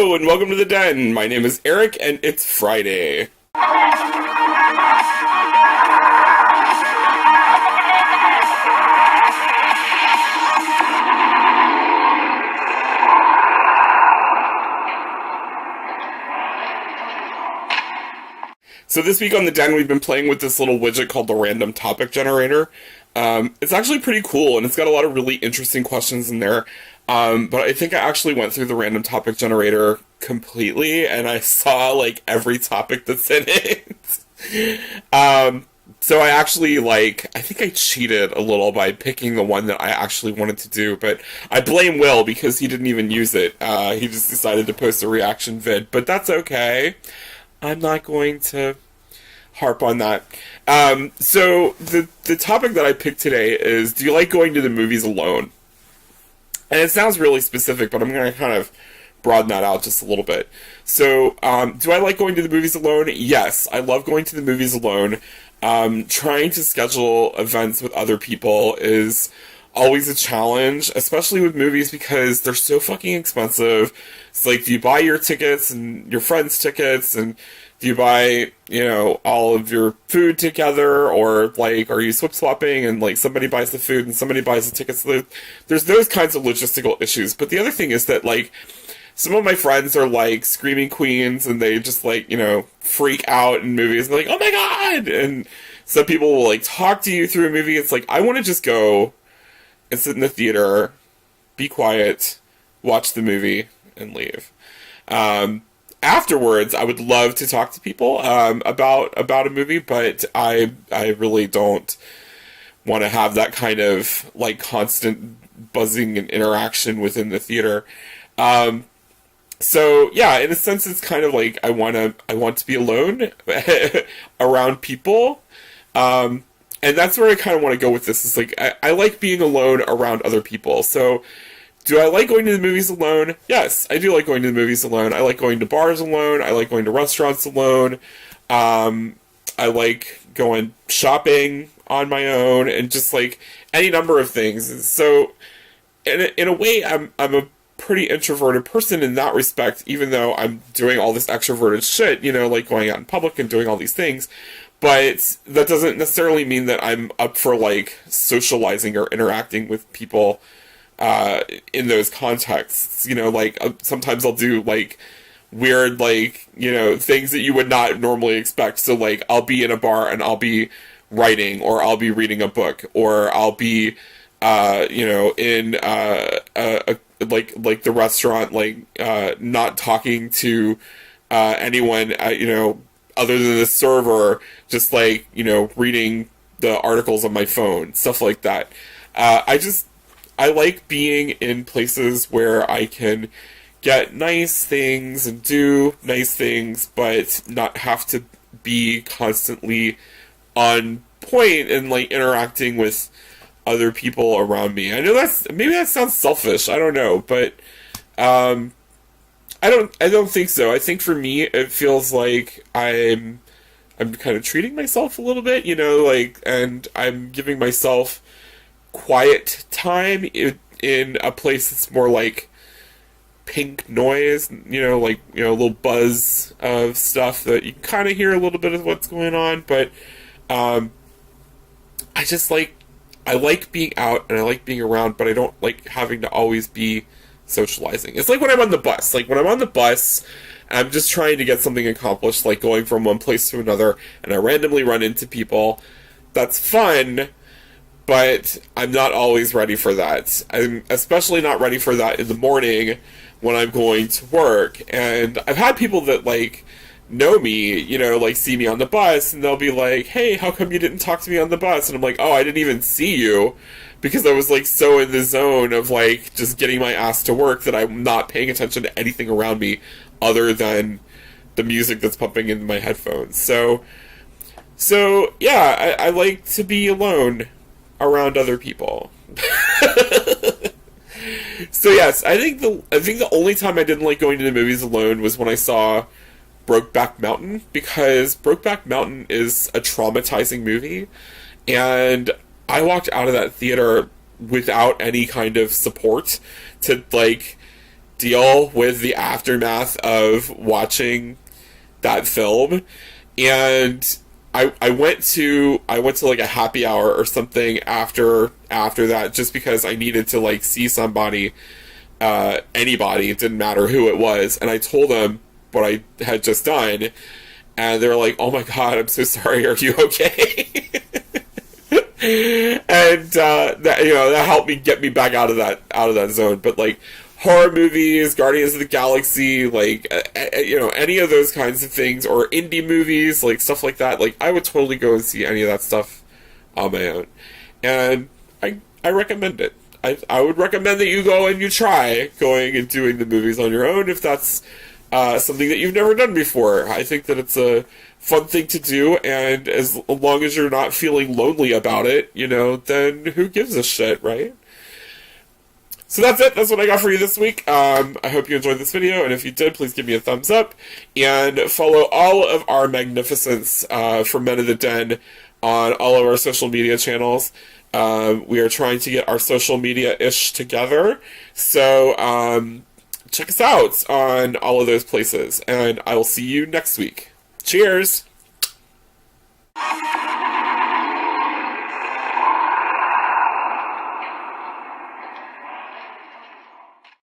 Hello, and welcome to the Den. My name is Eric, and it's Friday. So this week on the Den, we've been playing with this little widget called the Random Topic Generator. It's actually pretty cool, and it's got a lot of really interesting questions in there. But I think I actually went through the Random Topic Generator completely, and I saw, like, every topic that's in it. So I actually, I think I cheated a little by picking the one that I actually wanted to do, but I blame Will because he didn't even use it. He just decided to post a reaction vid, but that's okay. I'm not going to harp on that. So the topic that I picked today is, do you like going to the movies alone? And it sounds really specific, but I'm going to kind of broaden that out just a little bit. So, do I like going to the movies alone? Yes, I love going to the movies alone. Trying to schedule events with other people is always a challenge, especially with movies because they're so fucking expensive. It's like, do you buy your tickets and your friends' tickets, and do you buy, all of your food together, or, are you swap-swapping, and, somebody buys the food and somebody buys the tickets? There's those kinds of logistical issues. But the other thing is that, some of my friends are, screaming queens, and they just, freak out in movies, and they're like, oh my god! And some people will, talk to you through a movie. It's like, I want to just go and sit in the theater, be quiet, watch the movie, and leave. Afterwards, I would love to talk to people about a movie, but I really don't want to have that kind of constant buzzing and interaction within the theater. So yeah, in a sense, it's kind of like I want to be alone around people. And that's where I kind of want to go with this. It's I like being alone around other people. So, do I like going to the movies alone? Yes, I do like going to the movies alone. I like going to bars alone. I like going to restaurants alone. I like going shopping on my own, and just any number of things. And so, in a way, I'm a pretty introverted person in that respect, even though I'm doing all this extroverted shit, going out in public and doing all these things. But that doesn't necessarily mean that I'm up for, socializing or interacting with people in those contexts. Sometimes I'll do, weird, things that you would not normally expect. So, I'll be in a bar and I'll be writing, or I'll be reading a book, or I'll be, in the restaurant, not talking to anyone, other than the server, just reading the articles on my phone, stuff like that. I like being in places where I can get nice things and do nice things, but not have to be constantly on point and interacting with other people around me. I know maybe that sounds selfish, I don't know, but I don't think so. I think for me, it feels like I'm kind of treating myself a little bit, and I'm giving myself quiet time in a place that's more pink noise, a little buzz of stuff that you kind of hear a little bit of what's going on, but I like being out and I like being around, but I don't like having to always be socializing. It's like when I'm on the bus. When I'm on the bus, I'm just trying to get something accomplished, going from one place to another, and I randomly run into people. That's fun, but I'm not always ready for that. I'm especially not ready for that in the morning when I'm going to work. And I've had people that, know me, see me on the bus, and they'll be like, hey, how come you didn't talk to me on the bus? And I'm like, oh, I didn't even see you, because I was, so in the zone of, just getting my ass to work that I'm not paying attention to anything around me other than the music that's pumping into my headphones. So yeah, I like to be alone around other people. So yes, I think the only time I didn't like going to the movies alone was when I saw Brokeback Mountain, because Brokeback Mountain is a traumatizing movie, and I walked out of that theater without any kind of support to deal with the aftermath of watching that film. And I went to like a happy hour or something after that, just because I needed to like see somebody, anybody, it didn't matter who it was, and I told them what I had just done, and they were like, "Oh my god, I'm so sorry. Are you okay?" And that, you know, that helped me get me back out of that zone. But like horror movies, Guardians of the Galaxy, like you know, any of those kinds of things, or indie movies, like stuff like that, like I would totally go and see any of that stuff on my own, and I recommend it. I would recommend that you go and you try going and doing the movies on your own if that's something that you've never done before. I think that it's a fun thing to do, and as long as you're not feeling lonely about it, you know, then who gives a shit, right? So that's it. That's what I got for you this week. I hope you enjoyed this video, and if you did, please give me a thumbs up, and follow all of our magnificence for Men of the Den on all of our social media channels. We are trying to get our social media-ish together, so check us out on all of those places, and I will see you next week. Cheers!